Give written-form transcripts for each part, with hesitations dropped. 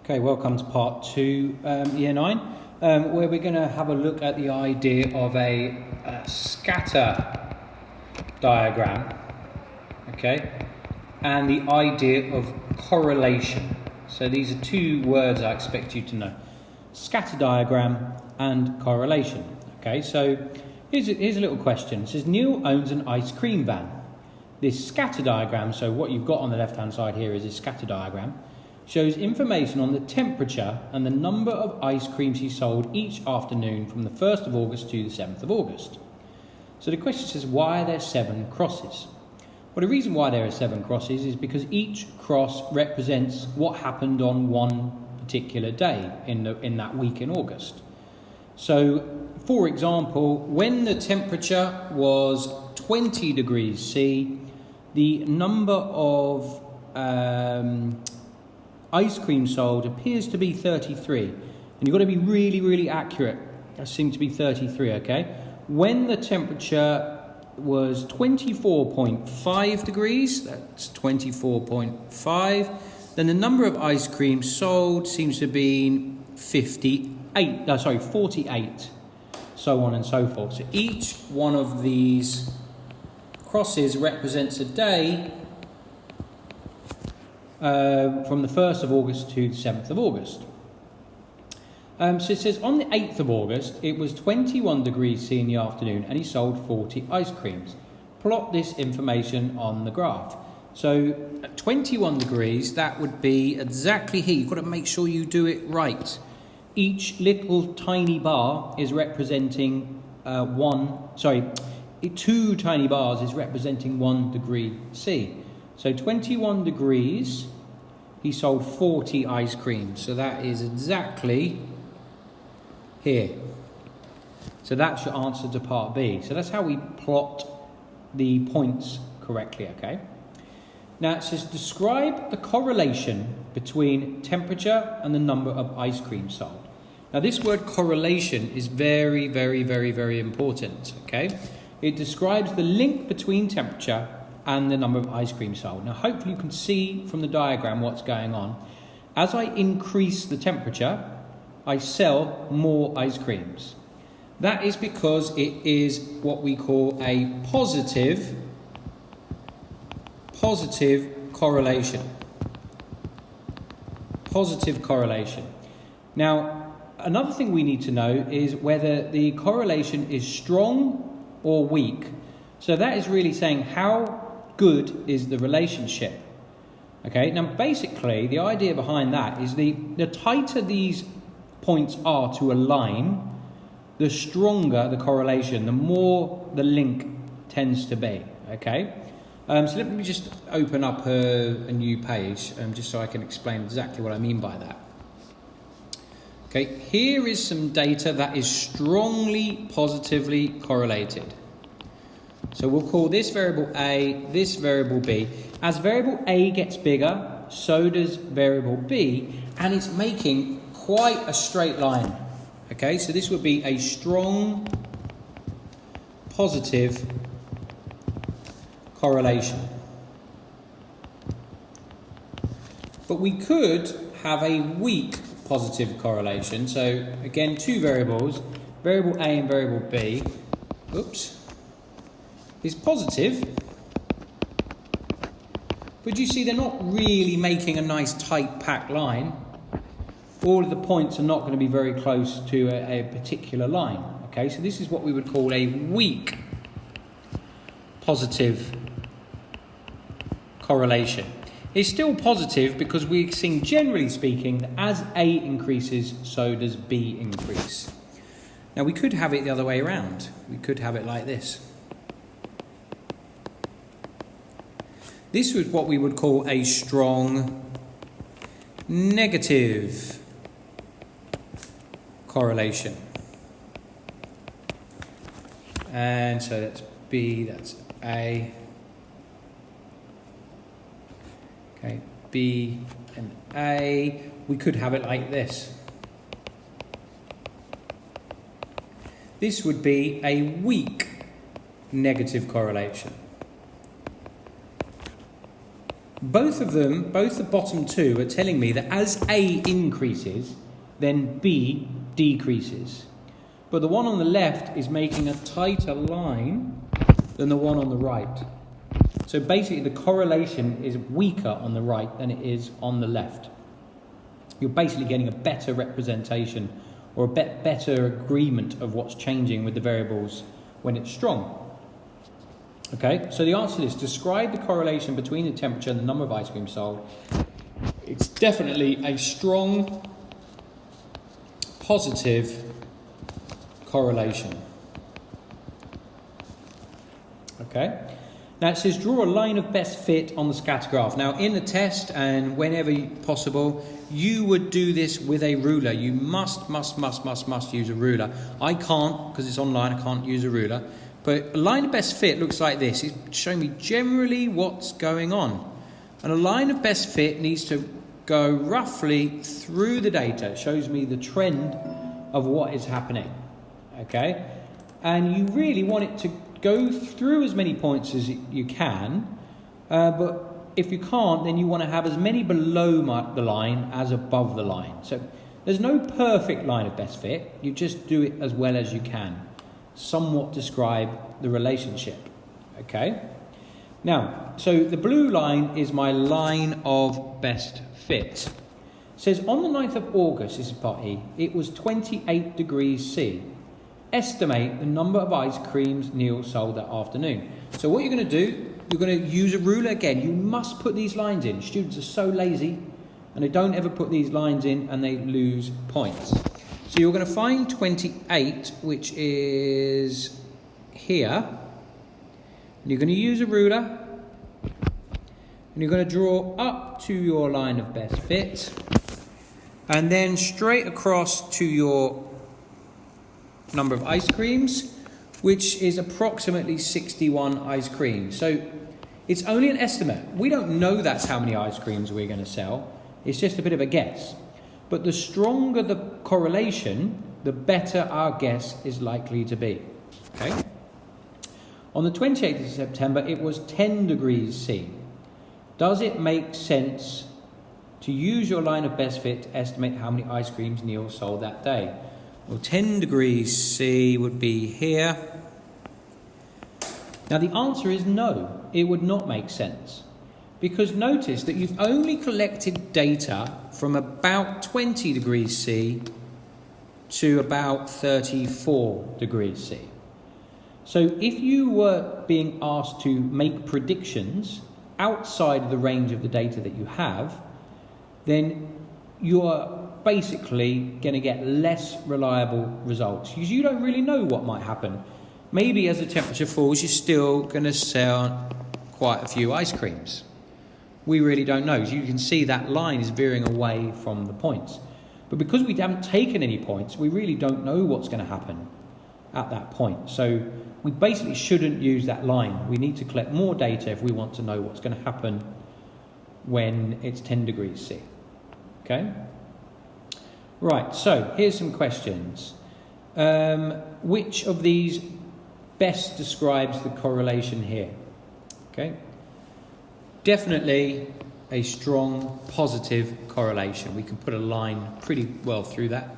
Okay, welcome to part 2, year 9, where we're going to have a look at the idea of a scatter diagram, okay, and the idea of correlation. So these are two words I expect you to know: scatter diagram and correlation. Okay, so here's a little question. It says Neil owns an ice cream van. This scatter diagram, so what you've got on the left hand side here is a scatter diagram, shows information on the temperature and the number of ice creams he sold each afternoon from the 1st of August to the 7th of August. So the question says, why are there 7 crosses? Well, the reason why there are 7 crosses is because each cross represents what happened on one particular day in that week in August. So, for example, when the temperature was 20 degrees C, the number of ice cream sold appears to be 33, and you've got to be really accurate. That seems to be 33. Okay, when the temperature was 24.5 degrees, that's 24.5, then the number of ice cream sold seems to be 48, so on and so forth. So each one of these crosses represents a day from the 1st of August to the 7th of August. So it says on the 8th of August, it was 21 degrees C in the afternoon and he sold 40 ice creams. Plot this information on the graph. So at 21 degrees, that would be exactly here. You've got to make sure you do it right. Each little tiny bar is representing 2 tiny bars is representing 1 degree C. So 21 degrees, he sold 40 ice creams. So that is exactly here. So that's your answer to part B. So that's how we plot the points correctly, okay? Now it says describe the correlation between temperature and the number of ice creams sold. Now this word correlation is very important, okay? It describes the link between temperature and the number of ice creams sold. Now hopefully you can see from the diagram what's going on. As I increase the temperature, I sell more ice creams. That is because it is what we call a positive correlation. Positive correlation. Now, another thing we need to know is whether the correlation is strong or weak. So that is really saying how good is the relationship. Okay, now basically the idea behind that is the tighter these points are to a line, the stronger the correlation, the more the link tends to be. Okay, so let me just open up a new page just so I can explain exactly what I mean by that. Okay, here is some data that is strongly positively correlated. So we'll call this variable A, this variable B. As variable A gets bigger, so does variable B, and it's making quite a straight line. Okay, so this would be a strong positive correlation. But we could have a weak positive correlation. So again, 2 variables, variable A and variable B. Is positive, but you see they're not really making a nice tight packed line. All of the points are not going to be very close to a particular line. Okay, so this is what we would call a weak positive correlation. It's still positive because we're seeing, generally speaking, that as A increases, so does B increase. Now we could have it the other way around. We could have it like this. This is what we would call a strong negative correlation. And so that's B, that's A. Okay, B and A. We could have it like this. This would be a weak negative correlation. Both of them, both the bottom two, are telling me that as A increases, then B decreases. But the one on the left is making a tighter line than the one on the right. So basically the correlation is weaker on the right than it is on the left. You're basically getting a better representation or a better agreement of what's changing with the variables when it's strong. Okay, so the answer is describe the correlation between the temperature and the number of ice cream sold. It's definitely a strong, positive correlation. Okay, now it says draw a line of best fit on the scatter graph. Now in the test and whenever possible, you would do this with a ruler. You must use a ruler. I can't because it's online, I can't use a ruler. But a line of best fit looks like this. It's showing me generally what's going on. And a line of best fit needs to go roughly through the data. It shows me the trend of what is happening. Okay? And you really want it to go through as many points as you can. But if you can't, then you want to have as many below the line as above the line. So there's no perfect line of best fit. You just do it as well as you can. Somewhat describe the relationship. Okay? Now, so the blue line is my line of best fit. It says on the 9th of August, this is part E, it was 28 degrees C. Estimate the number of ice creams Neil sold that afternoon. So what you're going to do, you're going to use a ruler again. You must put these lines in. Students are so lazy and they don't ever put these lines in and they lose points. So you're going to find 28, which is here. And you're going to use a ruler. And you're going to draw up to your line of best fit. And then straight across to your number of ice creams, which is approximately 61 ice creams. So it's only an estimate. We don't know that's how many ice creams we're going to sell. It's just a bit of a guess. But the stronger the correlation, the better our guess is likely to be. Okay? On the 28th of September, it was 10 degrees C. Does it make sense to use your line of best fit to estimate how many ice creams Neil sold that day? Well, 10 degrees C would be here. Now, the answer is no. It would not make sense. Because notice that you've only collected data from about 20 degrees C to about 34 degrees C. So if you were being asked to make predictions outside of the range of the data that you have, then you're basically going to get less reliable results because you don't really know what might happen. Maybe as the temperature falls, you're still going to sell quite a few ice creams. We really don't know. As you can see, that line is veering away from the points. But because we haven't taken any points, we really don't know what's going to happen at that point. So we basically shouldn't use that line. We need to collect more data if we want to know what's going to happen when it's 10 degrees C. Okay? Right, so here's some questions. Which of these best describes the correlation here? Okay? Definitely a strong positive correlation. We can put a line pretty well through that.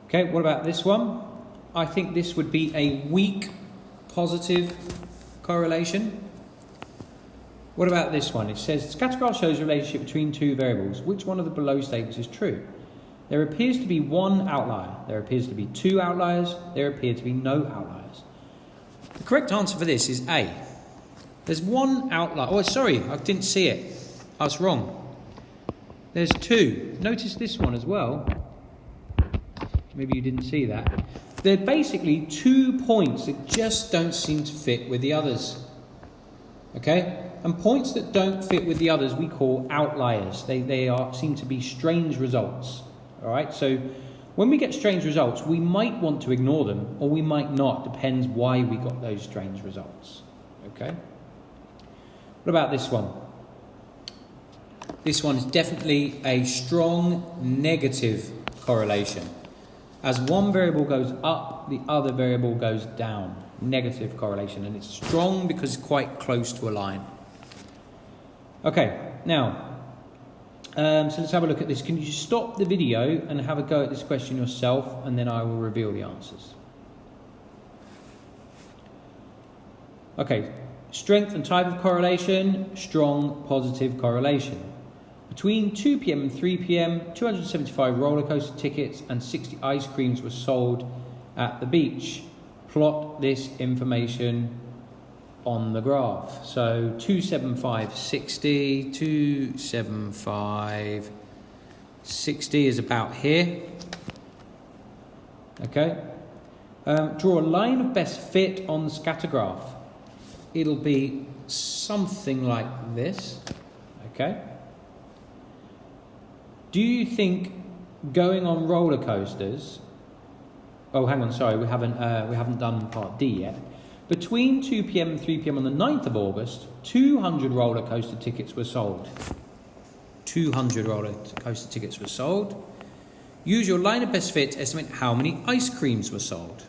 Okay, what about this one? I think this would be a weak positive correlation. What about this one? It says, scatter graph shows a relationship between two variables. Which one of the below statements is true? There appears to be one outlier. There appears to be two outliers. There appear to be no outliers. The correct answer for this is A. There's one outlier. Oh, sorry, I didn't see it. I was wrong. There's two. Notice this one as well. Maybe you didn't see that. There are basically 2 points that just don't seem to fit with the others. Okay? And points that don't fit with the others we call outliers. They seem to be strange results. All right? So when we get strange results, we might want to ignore them or we might not. Depends why we got those strange results. Okay? What about this one? This one is definitely a strong negative correlation. As one variable goes up, the other variable goes down. Negative correlation. And it's strong because it's quite close to a line. Okay, now, so let's have a look at this. Can you stop the video and have a go at this question yourself, and then I will reveal the answers. Okay, strength and type of correlation, strong positive correlation. Between 2 p.m. and 3 p.m, 275 roller coaster tickets and 60 ice creams were sold at the beach. Plot this information on the graph. So 275, 60, 275, 60 is about here. Okay. Draw a line of best fit on the scatter graph. It'll be something like this. Okay. Do you think going on roller coasters? Oh, hang on. Sorry, we haven't done part D yet. Between 2 p.m. and 3 p.m. on the 9th of August, 200 roller coaster tickets were sold. 200 roller coaster tickets were sold. Use your line of best fit to estimate how many ice creams were sold.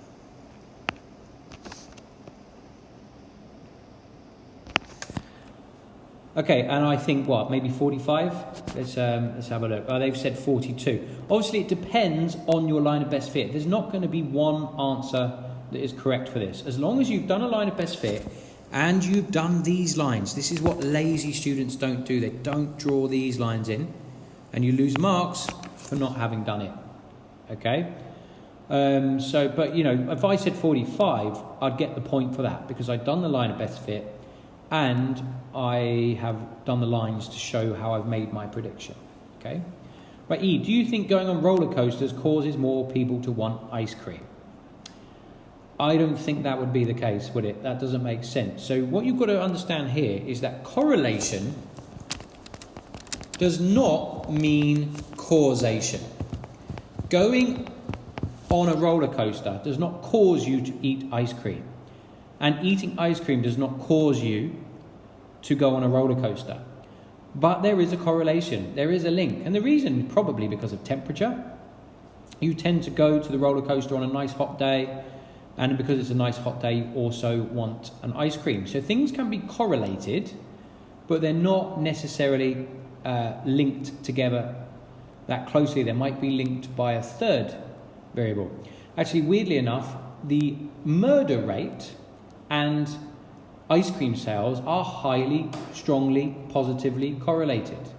Okay, and I think what, maybe 45? Let's have a look. Oh, they've said 42. Obviously, it depends on your line of best fit. There's not going to be one answer that is correct for this. As long as you've done a line of best fit and you've done these lines. This is what lazy students don't do. They don't draw these lines in, and you lose marks for not having done it. Okay? But you know, if I said 45, I'd get the point for that because I'd done the line of best fit and I have done the lines to show how I've made my prediction. Okay? Right, E, do you think going on roller coasters causes more people to want ice cream? I don't think that would be the case, would it? That doesn't make sense. So what you've got to understand here is that correlation does not mean causation. Going on a roller coaster does not cause you to eat ice cream. And eating ice cream does not cause you to go on a roller coaster. But there is a correlation. There is a link. And the reason, probably because of temperature. You tend to go to the roller coaster on a nice hot day. And because it's a nice hot day, you also want an ice cream. So things can be correlated, but they're not necessarily linked together that closely. They might be linked by a third variable. Actually, weirdly enough, the murder rate and ice cream sales are highly, strongly, positively correlated.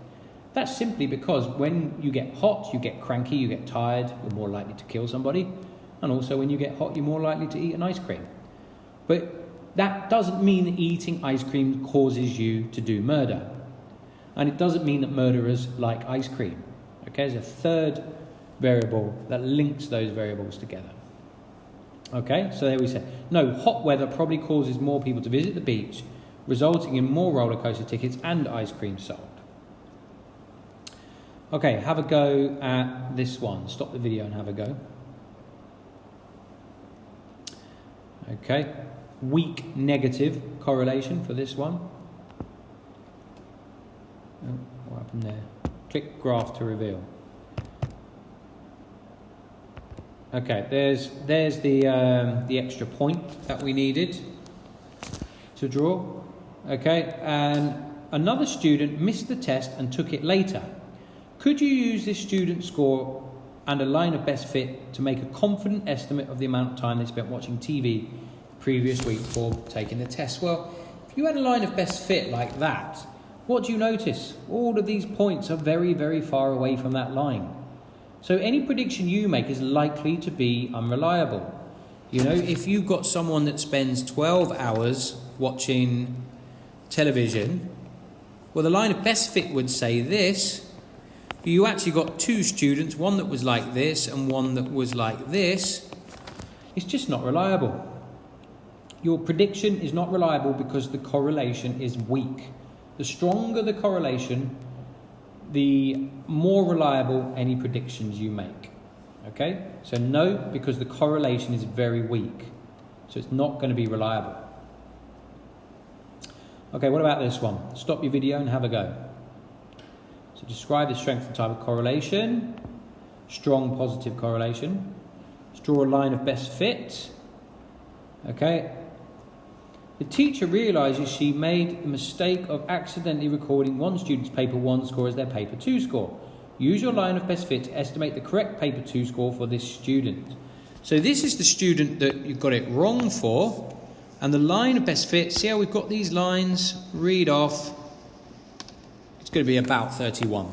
That's simply because when you get hot, you get cranky, you get tired, you're more likely to kill somebody. And also when you get hot, you're more likely to eat an ice cream. But that doesn't mean that eating ice cream causes you to do murder. And it doesn't mean that murderers like ice cream. Okay, there's a third variable that links those variables together. Okay, so there we say. No, hot weather probably causes more people to visit the beach, resulting in more roller coaster tickets and ice cream sold. Okay, have a go at this one. Stop the video and have a go. Okay, weak negative correlation for this one. Oh, what happened there? Click graph to reveal. Okay, there's the extra point that we needed to draw. Okay, and another student missed the test and took it later. Could you use this student score and a line of best fit to make a confident estimate of the amount of time they spent watching TV previous week before taking the test? Well, if you had a line of best fit like that, what do you notice? All of these points are very, very far away from that line. So any prediction you make is likely to be unreliable. You know, if you've got someone that spends 12 hours watching television, well, the line of best fit would say this. You actually got two students, one that was like this and one that was like this. It's just not reliable. Your prediction is not reliable because the correlation is weak. The stronger the correlation, the more reliable any predictions you make. Okay? So no, because the correlation is very weak. So it's not going to be reliable. Okay, what about this one? Stop your video and have a go. So describe the strength and type of correlation. Strong positive correlation. Let's draw a line of best fit. Okay. The teacher realises she made the mistake of accidentally recording one student's paper 1 score as their paper 2 score. Use your line of best fit to estimate the correct paper 2 score for this student. So this is the student that you got it wrong for, and the line of best fit, see how we've got these lines, read off, it's going to be about 31.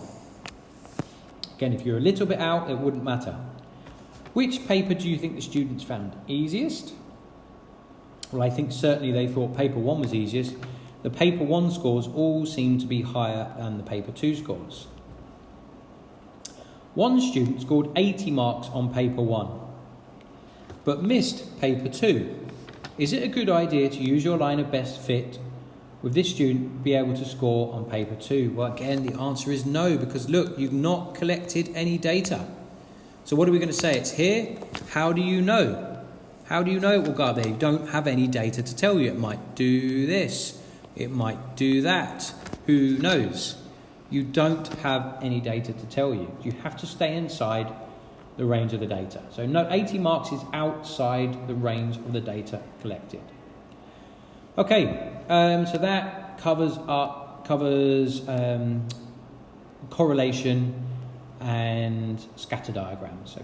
Again, if you're a little bit out, it wouldn't matter. Which paper do you think the students found easiest? Well, I think certainly they thought paper 1 was easiest. The paper 1 scores all seem to be higher than the paper 2 scores. One student scored 80 marks on paper 1, but missed paper 2. Is it a good idea to use your line of best fit with this student be able to score on paper 2? Well, again, the answer is no, because look, you've not collected any data. So what are we going to say? It's here. How do you know? How do you know it will go there? You don't have any data to tell you. It might do this. It might do that. Who knows? You don't have any data to tell you. You have to stay inside the range of the data. So no, 80 marks is outside the range of the data collected. Okay, so that covers correlation and scatter diagrams.